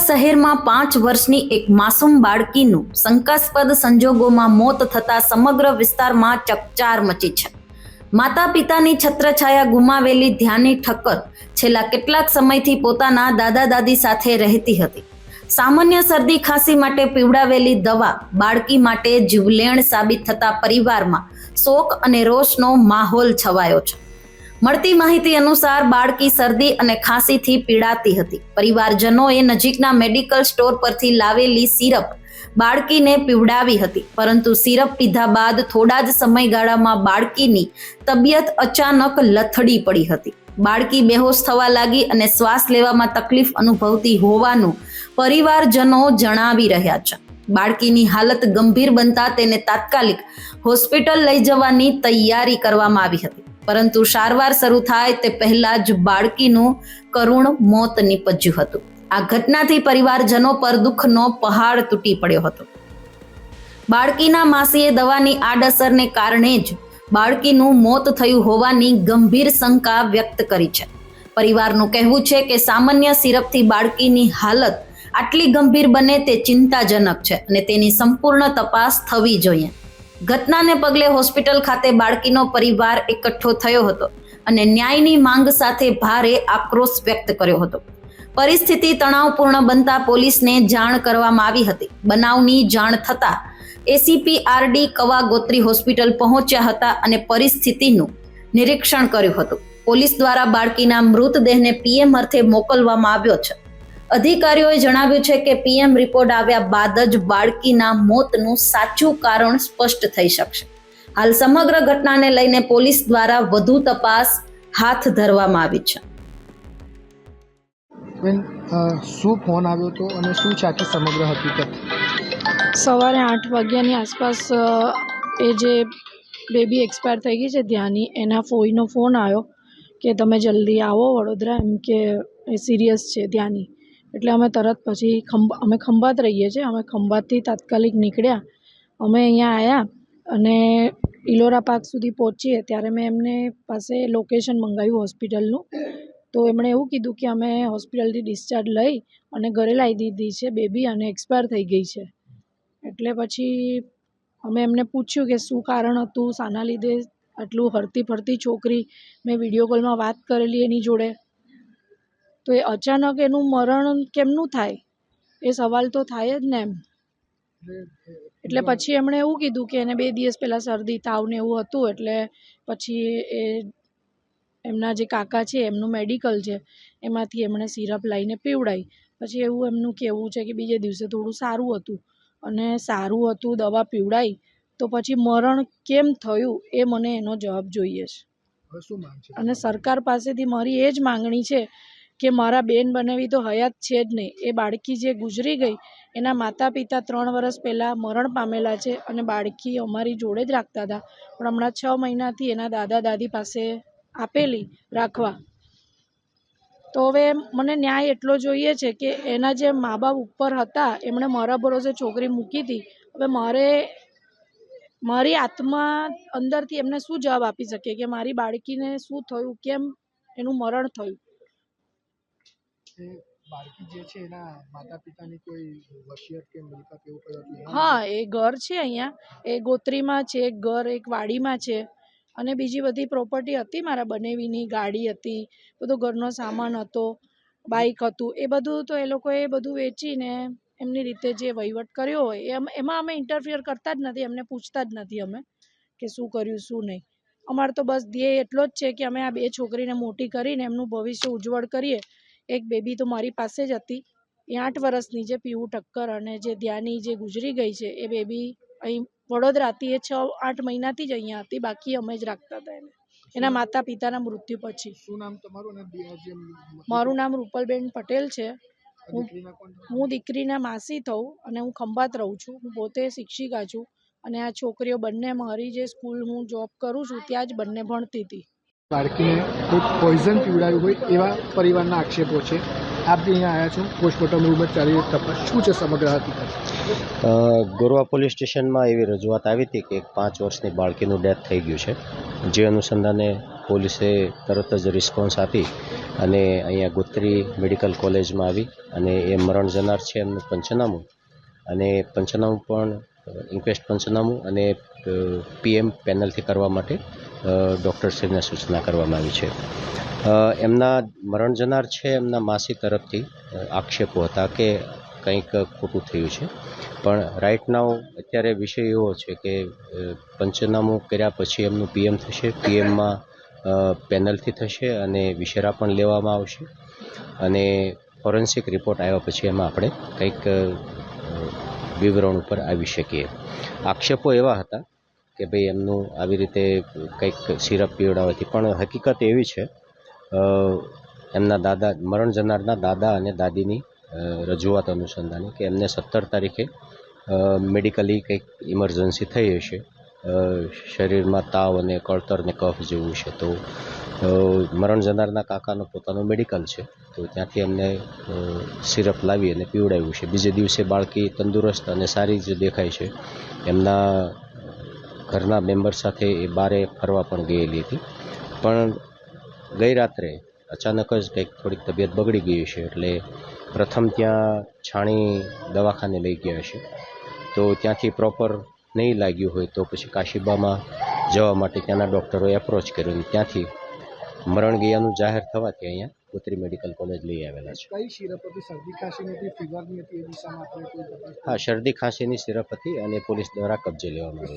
શહેરમાં 5 વર્ષની એક માસૂમ બાળકીનું શંકાસ્પદ સંજોગોમાં મોત થતા સમગ્ર વિસ્તારમાં ચકચાર મચી છે। માતા પિતાની છત્રછાયા ગુમાવેલી ધ્યાની ઠક્કર છેલ્લા કેટલાક સમયથી પોતાના દાદા દાદી સાથે રહેતી હતી। સામાન્ય શરદી ખાંસી માટે પીવડાવેલી દવા બાળકી માટે જીવલેણ સાબિત થતા પરિવારમાં શોક અને રોષનો માહોલ છવાયો છે। મળતી માહિતી અનુસાર બાળકી શરદી અને ખાંસીથી પીડાતી હતી। પરિવારજનોએ નજીકના મેડિકલ સ્ટોર પરથી લાવેલી સિરપ બાળકીને પીવડાવી હતી, પરંતુ સિરપ પીધા બાદ થોડા જ સમયગાળામાં બાળકીની તબિયત અચાનક લથડી પડી હતી। બાળકી બેહોશ થવા લાગી અને શ્વાસ લેવામાં તકલીફ અનુભવતી હોવાનું પરિવારજનો જણાવી રહ્યા છે। બાળકીની હાલત ગંભીર બનતા તેને તાત્કાલિક હોસ્પિટલ લઈ જવાની તૈયારી કરવામાં આવી હતી, પરંતુ સારવાર શરૂ થાય તે પહેલા જ બાળકીનું કરુણ મોત નીપજ્યું હતું। આ ઘટનાથી પરિવારજનો પર દુઃખનો પહાડ તૂટી પડ્યો હતો। બાળકીના માસીએ દવાની આડઅસરને કારણે જ બાળકીનું મોત થયું હોવાની ગંભીર શંકા વ્યક્ત કરી છે। પરિવારનું કહેવું છે કે સામાન્ય સિરપથી બાળકીની હાલત આટલી ગંભીર બને તે ચિંતાજનક છે અને તેની સંપૂર્ણ તપાસ થવી જોઈએ। ઘટનાને પગલે હોસ્પિટલ ખાતે બાળકીનો પરિવાર એકઠો થયો હતો અને ન્યાયની માંગ સાથે ભારે આક્રોશ વ્યક્ત કર્યો હતો। પરિસ્થિતિ તણાવપૂર્ણ બનતા પોલીસને જાણ કરવામાં આવી હતી। બનાવની જાણ થતાં એસીપી આરડી કવાગોત્રી હોસ્પિટલ પહોંચ્યા હતા અને પરિસ્થિતિનું નિરીક્ષણ કર્યું હતું। પોલીસ દ્વારા બાળકીના મૃતદેહને પીએમ અર્થે મોકલવામાં આવ્યો છે। અધિકારીઓએ જણાવ્યું છે કે પીએમ રિપોર્ટ આવ્યા બાદ જ બાળકીના મોતનું સાચું કારણ સ્પષ્ટ થઈ શકશે। હાલ સમગ્ર ઘટનાને લઈને પોલીસ દ્વારા વધુ તપાસ હાથ ધરવામાં આવી છે। શું ફોન આવ્યો હતો અને શું છે આખી સમગ્ર હકીકત? સવારે 8 વાગ્યાની આસપાસ એ જે બેબી એક્સપાયર થઈ ગઈ છે ધ્યાની, એના ફોઈનો ફોન આવ્યો કે તમે જલ્દી આવો વડોદરા, એમ કે એ સિરિયસ છે ધ્યાની। એટલે અમે તરત પછી અમે ખંભાત રહીએ છીએ, અમે ખંભાતથી તાત્કાલિક નીકળ્યા। અમે અહીંયા આવ્યા અને ઇલોરા પાર્ક સુધી પહોંચીએ ત્યારે મેં એમને પાસે લોકેશન મંગાવ્યું હોસ્પિટલનું। તો એમણે એવું કીધું કે અમે હોસ્પિટલથી ડિસ્ચાર્જ લઈ અને ઘરે લાવી દીધી છે બેબી અને એક્સપાયર થઈ ગઈ છે। એટલે પછી અમે એમને પૂછ્યું કે શું કારણ હતું, શાના લીધે આટલું હરતી ફરતી છોકરી, મેં વિડીયો કોલમાં વાત કરેલી એની જોડે, તો એ અચાનક એનું મરણ કેમનું થાય, એ સવાલ તો થાય જ ને એમ। એટલે પછી એમણે એવું કીધું કે એને 2 દિવસ પહેલાં શરદી તાવ ને એવું હતું, એટલે પછી એ એમના જે કાકા છે એમનું મેડિકલ છે એમાંથી એમણે સિરપ લાવીને પીવડાવી। પછી એવું એમનું કહેવું છે કે બીજે દિવસે થોડું સારું હતું અને સારું હતું, દવા પીવડાવી, તો પછી મરણ કેમ થયું એ મને એનો જવાબ જોઈએ છે। અને સરકાર પાસેથી મારી એ જ માંગણી છે કે મારા બેન બનેવી તો હયાત છે જ નહીં, એ બાળકી જે ગુજરી ગઈ એના માતા પિતા 3 વર્ષ પહેલાં મરણ પામેલા છે અને બાળકી અમારી જોડે જ રાખતા હતા, પણ હમણાં 6 મહિનાથી એના દાદા દાદી પાસે આપેલી રાખવા। તો હવે મને ન્યાય એટલો જોઈએ છે કે એના જે મા બાપ ઉપર હતા એમણે મારા ભરોસે છોકરી મૂકી હતી। હવે મારી આત્મા અંદરથી એમને શું જવાબ આપી શકે કે મારી બાળકીને શું થયું, કેમ એનું મરણ થયું। બાળકી જે છે એના માતા પિતાની કોઈ વસિયત કે મિલકત એવું કંઈ? હા, એ ઘર છે અહીંયા, એ ગોત્રીમાં છે એક ઘર, એક વાડીમાં છે અને બીજી બધી પ્રોપર્ટી હતી મારા બનેવીની, ગાડી હતી, બધો ઘરનો સામાન હતો, બાઇક હતું, એ બધું તો એ લોકોએ બધું વેચીને એમની રીતે જે વહીવટ કર્યો હોય એમાં અમે ઇન્ટરફિયર કરતા જ નથી, એમને પૂછતા જ નથી અમે કે શું કર્યું શું નહીં। અમારે તો બસ ધ્યેય એટલો જ છે કે અમે આ 2 છોકરીને મોટી કરીને એમનું ભવિષ્ય ઉજ્જવળ કરીએ। એક બેબી તો મારી પાસે જ હતી, એ 8 વર્ષની છે, પીવું ઠક્કર, અને જે ધ્યાની જે ગુજરી ગઈ છે એ બેબી અહીં વડોદરાથી, એ 6-8 મહિનાથી જ અહીંયા હતી, બાકી અમે જ રાખતા હતા એને એના માતા પિતાના મૃત્યુ પછી। શું નામ તમારું? મારું નામ રૂપલબેન પટેલ છે। હું દીકરીના માસી થઉં અને હું ખંભાત રહું છું। હું પોતે શિક્ષિકા છું અને આ છોકરીઓ બંને મારી જે સ્કૂલ હું જોબ કરું છું ત્યાં જ બંને ભણતી હતી। બાળકીને કોઈ પોઈઝન પીવડાવ્યું હોય એવા પરિવારના આક્ષેપો છે, આપ જે અહીંયા આવ્યા છો પોસ્ટમોર્ટમ રૂમ ચાલી રહી તપાસ શું છે સમગ્ર હકીકત? ગોરવા પોલીસ સ્ટેશનમાં એવી રજૂઆત આવી હતી કે એક 5 વર્ષની બાળકીનું ડેથ થઈ ગયું છે. જે અનુસંધાને પોલીસે તરત જ રિસ્પોન્સ આપી અને અહીંયા ગોત્રી મેડિકલ કોલેજમાં આવી અને એ મરણ જનાર છે એમનું પંચનામું અને પંચનામું પણ ઇન્ક્વેસ્ટ પંચનામું અને PM પેનલથી કરવા માટે ડૉક્ટરશ્રીને સૂચના કરવામાં આવી છે. એમના મરણ જનાર છે એમના માસી તરફથી આક્ષેપો હતા કે કંઈક ખોટું થયું છે, પણ રાઇટ નાવ અત્યારે વિષય એવો છે કે પંચનામું કર્યા પછી એમનું PM થશે, PMમાં પેનલથી થશે અને વિશેરા પણ લેવામાં આવશે અને ફોરેન્સિક રિપોર્ટ આવ્યા પછી એમાં આપણે કંઈક વિવરણ ઉપર આવી શકીએ. આક્ષેપો એવા હતા કે ભાઈ એમનું આવી રીતે કંઈક સિરપ પીવડાવવાથી, પણ હકીકત એવી છે એમના દાદા મરણ જનારના દાદા અને દાદીની રજૂઆત અનુસંધાને કે એમને 17 તારીખે મેડિકલી કંઈક ઇમરજન્સી થઈ હશે, શરીરમાં તાવ અને કળતર ને કફ જેવું છે. તો મરણ જનારના કાકાનું પોતાનું મેડિકલ છે, તો ત્યાંથી એમને સિરપ લાવી અને પીવડાવ્યું છે. બીજે દિવસે બાળકી તંદુરસ્ત અને સારી જ દેખાય છે. એમના ઘરના મેમ્બર સાથે એ બારે ફરવા પણ ગયેલી હતી, પણ ગઈ રાત્રે અચાનક જ કંઈક થોડીક તબિયત બગડી ગઈ છે, એટલે પ્રથમ ત્યાં છાણી દવાખાને લઈ ગયા છે. તો ત્યાંથી પ્રોપર નહીં લાગ્યું હોય તો પછી કાશીબામાં જવા માટે ત્યાંના ડૉક્ટરોએ એપ્રોચ કર્યો અને ત્યાંથી મરણ ગયાનું જાહેર થવાથી અહીંયા ગોત્રી મેડિકલ કોલેજ લઈ આવેલા છે. કઈ સિરપ હતી? શરદી ખાંસીની હતી, ફીવરની હતી? એ દિશામાં આપણે કોઈ તપાસ? હા, શરદી ખાંસીની સિરપ હતી અને પોલીસ દ્વારા કબજે લેવામાં આવી.